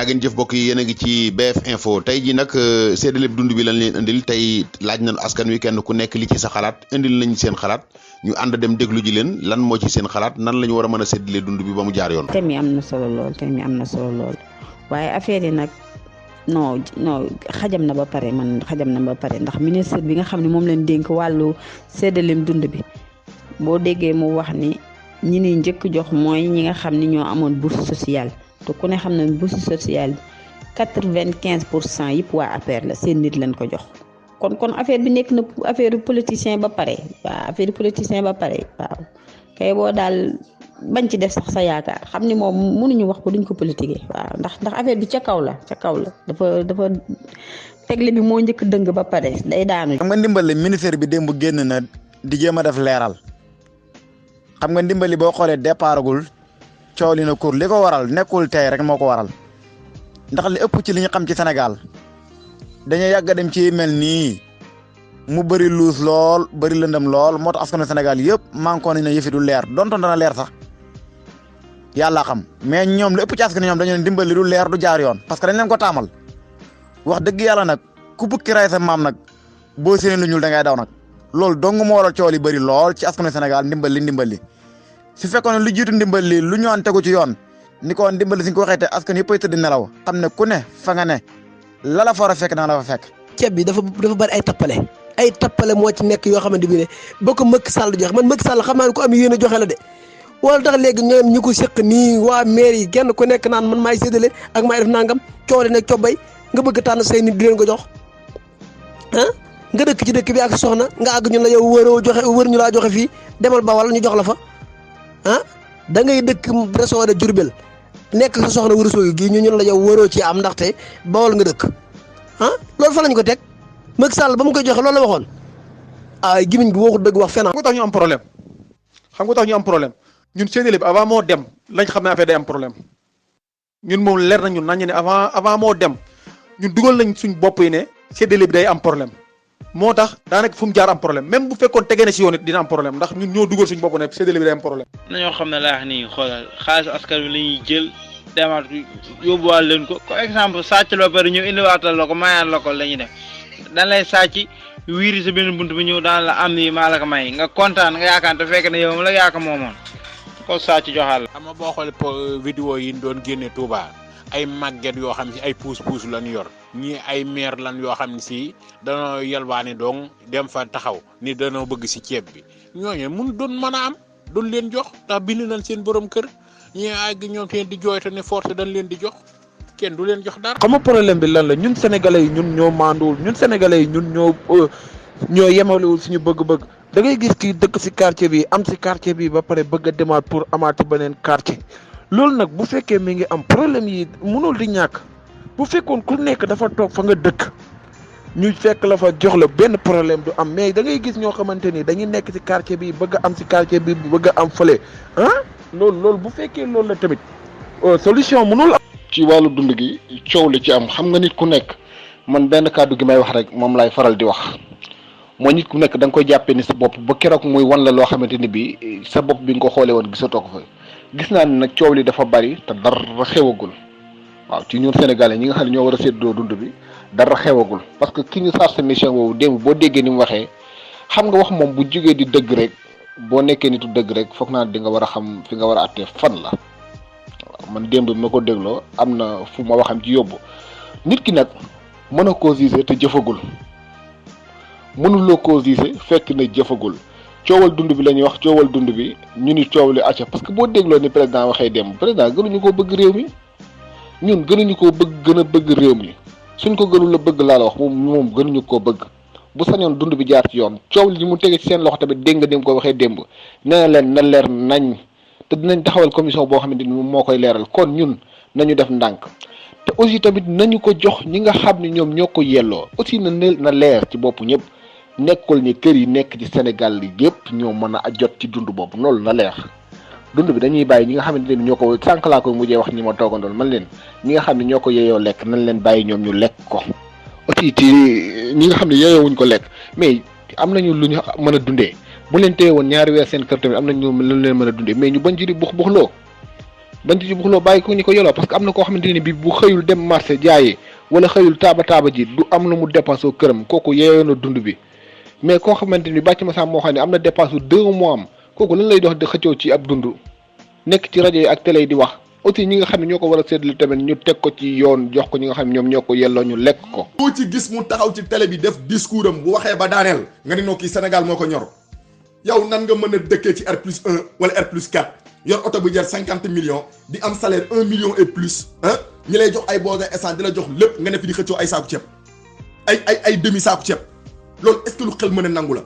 jaageen jëf bokk yi yéen a ngi ci BF Info tey ji nag séddale dund bi lañ leen indil tey laaj nañ askan wi kenn ku nekk li ci sa xalaat indil nañ seen xalaat ñu ànd dem déglu ji leen lan moo ci seen xalaat nan la ñu war a mën a séddale dund bi ba mu jaar yoon. thème yi am na solo lool waaye affaire yi nag non xajam na ba pare ndax ministre bi nga xam ne moom leen dénk wàllu séddaleem dund bi boo déggee mu wax ni ñi ni njëkk jox mooy ñi nga xam ni ñoo amoon bourse sociale te ku ne xam ne bourse sociale 95% yëpp waa APR la seen nit lañ ko jox kon affaire bi nekk na affaire politicien ba pare waaw kay boo daal bañ ci def sax sa yaakaar xam ni moom mënuñu wax ko duñ ko politiquer waaw ndax affaire bi ca kaw la dafa tegle bi moo njëkk dëng ba pare day daanu. xam nga ndimbali ministère bi démb génn na di jéem a def leeral xam nga ndimbali boo xoolee départagul coow li na kur li ko waral nekkul tey rek moo ko waral ndax li ëpp ci li ñu xam ci Sénégal dañuy yàgg a dem ci mel nii mu bëri luus lool bëri lëndëm lool moo tax askanu Sénégal yëpp manqué nañ ne yëfi du leer dontoon dana leer sax yàlla xam mais ñoom li ëpp ci askan ñoom dañu ne ndimbali du leer du jaar yoon parce que dañ leen ko taamal wax dëgg yàlla nag ku bukki ray sa maam nag boo séenee lu ñuul da ngay daw nag loolu dong moo waral coow li bëri lool ci askanu Sénégal ndimbali su fekkoon ne lu jiitu ndimbali lu ñu an tegu ci yoon ni ko ndimbali suñ ko waxee te askan yëpp ay tëdd nelaw xam ne ku ne fa nga ne la fa war a fekk naa la fa fekk. ceeb bi dafa bari ay tappale moo ci nekk yoo xamante bi ne boo ko Macky Sall joxe man Macky Sall xam naa ne ko am yéen a joxe la de wala tax léegi ñoom ñi ko seq nii waa maire yi kenn ku nekk naan man maay séddale ak maay def nangam coole nag cobbay nga bëgg tànn say nit di leen ko jox nga dëkk ci dëkk bi ak soxna nga àgg ñun la yow wër ñu laa joxe fii demal Bawal ñu jox la fa da ngay dëkk région de Diourbel nekk sa soxna wërësoo gi ñun la yow wëroo ci am ndaxte Bawal nga dëkk loolu fa lañ ko teg Macky Sall ba mu koy joxe loolu la waxoon ay gimiñ bi waxul dëgg wax fena xam nga tax ñu am problème ñun séddale bi avant moo dem lañ xam ne affaire day am problème ñun moom leer na ñun nañu ne avant moo dem ñun dugal nañ suñ bopp yi ne séddale bi day am problème moo tax daanaka fu mu jaar am problème même bu fekkoon tegee na si yoon it dina am problème ndax ñun ñoo dugal suñ bopp ne séddale bi day am problème. nañoo xam ne laa wax nii xoolal xaalis askan wi la ñuy jël demaat yóbbuwaal leen ko comme exemple sàcc la ba pare ñëw indiwaatal la ko mayaat la ko la ñuy def dañ lay sàcc wiiri sa benn bunt bi ñëw daan la am ni maa la ko may nga kontaan nga yaakaar te fekk ne yow la yaaka moomoon ko sàcc joxaal la. xam nga boo xoolee vidéo yi ñu doon génne Touba ay màgget yoo xam ne si ay puus lañ yor ñii ay maire lan yoo xam ne si danoo yalwaani donc dem fa taxaw ni danoo bëgg si ceeb bi ñooñu mun doon mën a am doon leen jox ndax bind nañ seen borom kër ñii ay gi ñoom seen di jooyte ne force dañ leen di jox kenn du leen jox dara. xam nga problème bi lan la ñun sénégalais yi ñun ñoo maanduwul ñun sénégalais yi ñun ñoo yemalewul suñu bëgg-bëgg da ngay gis kii dëkk si quartier bi am si quartier bi ba pare bëgg a demaat pour amaati beneen quartier loolu nag bu fekkee mi ngi am problème yi mënul di ñàkk bu fekkoon ku nekk dafa toog fa nga dëkk ñu fekk la fa jox la benn problème du am mais da ngay gis ñoo xamante ni dañuy nekk si quartier bi bëgg a am si quartier bi bëgg a am fële loolu bu fekkee loolu la tamit solution mënul am. ci wàllu dund gi coow li ci am xam nga nit ku nekk man benn kàddu gi may wax rek moom laay faral di wax mooy nit ku nekk da nga koy jàppee ni sa bopp ba keroog muy wan la loo xamante ni bii sa bopp bi nga ko xoolee woon gisatoo ko fa gis naa ne nag coow li dafa bari te dara xewagul waaw ci ñun sénégalais ñi nga xam ne ñoo war a séddoo dund bi dara xewagul parce que ki ñu chargé mission boobu démb boo déggee ni mu waxee xam nga wax moom bu jógee di dëgg rek boo nekkee nitu dëgg rek foog naa di nga war a xam fi nga war a àttee fan la. man démb bi ma ko dégloo am na fu ma waxam ci yóbbu nit ki nag mën a koo gisee te jëfagul mënuloo koo gisee fekk na jëfagul coowal dund bi la ñuy wax coowal dund bi ñu ni coow li acca parce que boo dégloo ni président waxee démb président gënuñu koo bëgg réew mi ñun gënuñu koo bëgg gën a bëgg réew mi suñ ko gënul la bëgg laa la wax moom gënuñu koo bëgg bu sañoon dund bi jaar ci yoon coow li mu tege ci seen loxo tamit dégg nga dem ko waxee démb nee na leen na leer nañ te dinañ taxawal commission boo xamante ni moo koy leeral kon ñun nañu def ndànk te aussi tamit nañu ko jox ñi nga xam ne ñoom ñoo ko yelloo aussi na leer ci bopp ñëpp nekkul ni kër yi nekk ci Sénégal yi yëpp ñoo mën a jot ci dund boobu loolu na leer dund bi dañuy bàyyi ñi nga xamante ne ñoo ko sànq laa koy mujjee wax ñi ma toogandoon man leen ñi nga xam ne ñoo ko yeeyoo lekk nañ leen bàyyi ñoom ñu lekk ko aussi ci ñi nga xam ne yeeyoo wuñ ko lekk mais am nañu lu ñu mën a dundee bu leen téye woon ñaari weer seen kër tamit am nañu lu leen mën a dundee mais ñu bañ ci di buxloo bañ ci buxloo bàyyi ko ñu ko yelloo parce que am na koo xamante ni bi bu xëyul dem marché jaayi wala xëyul taaba ji du am lu mu dépensé këram kooku yeeyoo na dund bi mais koo xamante ni bàcc ma sax moo xam ne am na dépense 2 mois am kooku lan lay dox di xëccoo ci ab dund nekk ci rajo yi ak télé yi di wax aussi ñi nga xam ne ñoo ko war a seetlu tamit ñu teg ko ci yoon jox ko ñi nga xam ne ñoom ñoo ko yelloo ñu lekk ko. boo ci gis mu taxaw ci télé bi def discours am bu waxee ba daaneel nga ni noo kii Sénégal moo ko ñor yow nan nga mën a dëkkee ci R+1 wala R+4 yor oto bu jar 50 millions di am salaire 1 million et plus ah ñi lay jox ay booga essence di la jox lépp nga ne fi di xëccoo ay saaku ceeb ay demi saaku ceeb loolu est-ce que lu xel mën a nangu la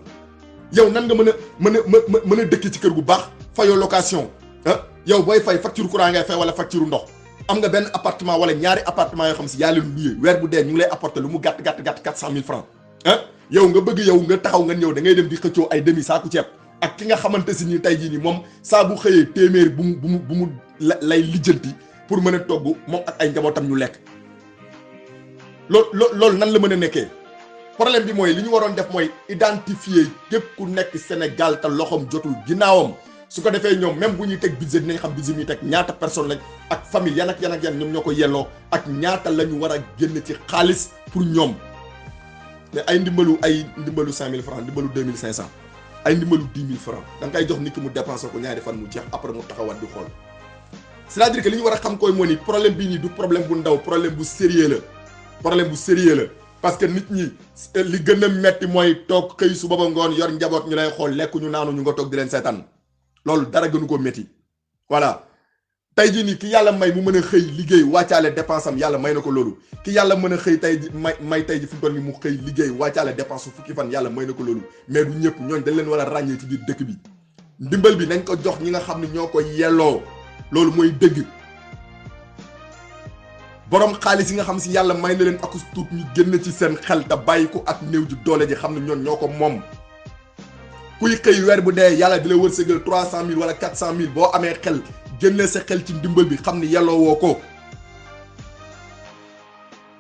yow nan nga mën a dëkkee ci kër gu baax fayoo location ah yow booy fay facture courant ngay fay wala facture ndox am nga benn appartement wala ñaari appartement yoo xam si yaa leen luyee weer bu dee ñu ngi lay apporter lu mu gàtt 400 000 francs ah yow nga bëgg yow nga taxaw nga ñëw da ngay dem di xëccoo ay demi saaku ceeb ak ki nga xamante si ni tey jii nii moom saa bu xëyee téeméer bu mu lay lijjanti pour mën a togg moom ak ay njabootam ñu lekk loolu nan la mën a nekkee problème bi mooy li ñu waroon def mooy identifier képp ku nekk Sénégal te loxoom jotul ginnaawam su ko defee ñoom même bu ñuy teg budget dinañ xam budget ñuy teg ñaata personne lañ ak famille yan ak ñoom ñoo ko yelloo ak ñaata la ñu war a génn ci xaalis pour ñoom mais ay ndimbalu 5000 francs ndimbalu 2500 ay ndimbalu 10 000 francs da nga koy jox nit ki mu dépensé ko ñaari fan mu jeex après mu taxawaat di xool c'est-à-dire que li ñu war a xam koy moo ni problème bii nii du problème bu ndaw problème bu sérieux la parce que nit ñi li gën a metti mooy toog xëy su booba ngoon yor njaboot ñu lay xool lekku ñu naanu ñu nga toog di leen seetaan loolu dara gënu ko métti voilà tey jii nii ki yàlla may mu mën a xëy liggéey wàccaale dépense am yàlla may na ko loolu ki yàlla mën a xëy tey ji may tey ji fi mu toll nii mu xëy liggéey wàccaale dépense su fukki fan yàlla may na ko loolu mais du ñëpp ñooñ dañ leen war a ràññee ci biir dëkk bi ndimbal bi nañ ko jox ñi nga xam ne ñoo ko yelloo loolu mooy dëgg borom xaalis yi nga xam si yàlla may na leen akus tuut ñu génn ci seen xel te bàyyi ko ak néew ji doole ji xam ne ñoon ñoo ko moom kuy xëy weer bu dee yàlla di la wërsëgal 300 000 wala 400 000 boo amee xel génne sa xel ci ndimbal bi xam ni yelloo woo ko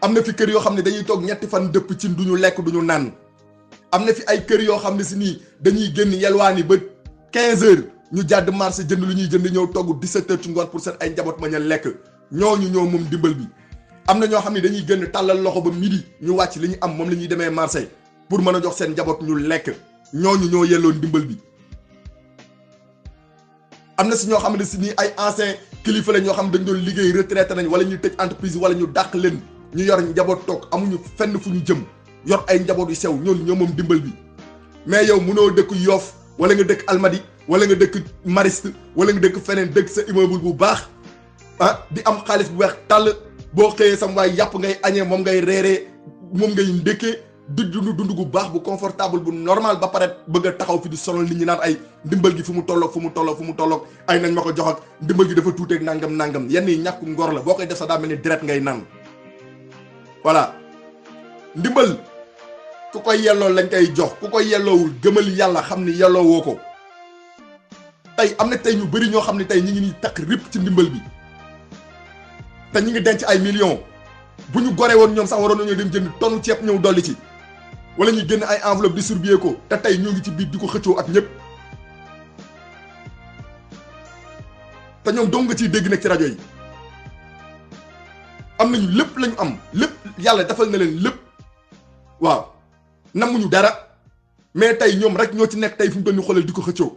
am na fi kër yoo xam ne dañuy toog ñetti fan dëpp ci duñu lekk duñu naan am na fi ay kër yoo xam ne si nii dañuy génn yelwaani ba 15 heures ñu jàdd marché jënd lu ñuy jënd ñëw togg 17 heures ci ngoon pour seen ay njaboot ma ñu lekk ñooñu ñoo moom ndimbal bi am na ñoo xam ne dañuy génn tàllal loxo ba midi ñu wàcc li ñu am moom la ñuy demee marché pour mën a jox seen njaboot ñu lekk ñooñu ñoo yelloo ndimbal bi am na si ñoo xam ne si nii ay ancien kilifa la ñoo xam ne dañ doon liggéey retraité nañ wala ñu tëj entreprise wala ñu dàq leen ñu yor njaboot toog amuñu fenn fu ñu jëm yor ay njaboot yu sew ñooñu ñoo moom ndimbal bi mais yow mënoo dëkk Yoff wala nga dëkk Almadi wala nga dëkk Mariste wala nga dëkk feneen dëkk sa immeuble bu baax ah di am xaalis bu weex tàll boo xëyee sam waay yàpp ngay añee moom ngay reeree moom ngay ndékkee di dund gu baax bu confortable bu normal ba pare bëgg a taxaw fi di sonal nit ñi naan ay ndimbal gi fu mu tolloog ay nañ ma ko jox ak ndimbal gi dafa tuuteeg nangam yenn yi ñàkku ngor la boo koy def sax daa mel ni deret ngay naan voilà ndimbal ku koy yelloo lañ koy jox ku koy yelloowul gëmal yàlla xam ni yelloo woo ko tey am na tey ñu bëri ñoo xam ne tey ñi ngi nii takk rip ci ndimbal bi te ñi ngi denc ay millions bu ñu goree woon ñoom sax waroon nañoo dem jënd tonne ceeb ñëw dolli ci wala ñu génn ay enveloppe distribuer ko te tey ñoo ngi ci biir di ko xëccoo ak ñëpp te ñoom dong nga ciy dégg nag ci rajo yi am nañu lépp lañu am lépp yàlla defal na leen lépp waaw namuñu dara mais tey ñoom rek ñoo ci nekk tey fi mu doon ñu xoolal di ko xëccoo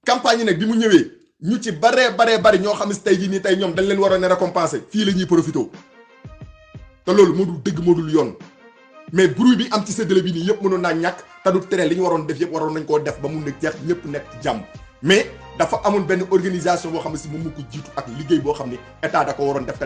campagne yi nag bi mu ñëwee ñu ci bari ñoo xam ne tey jii nii tey ñoom dañ leen waroon a récompenser fii la ñuy profité te loolu moo dul dëgg moo dul yoon mais bruit bi am ci séddale bi nii yëpp mënoon naa ñàkk te du tere li ñu waroon def yëpp waroon nañ koo def ba mun na jeex ñëpp nekk ci jàmm mais dafa amoon benn organisation boo xam ne si moom mu ko jiitu ak liggéey boo xam ne état da ko waroon def.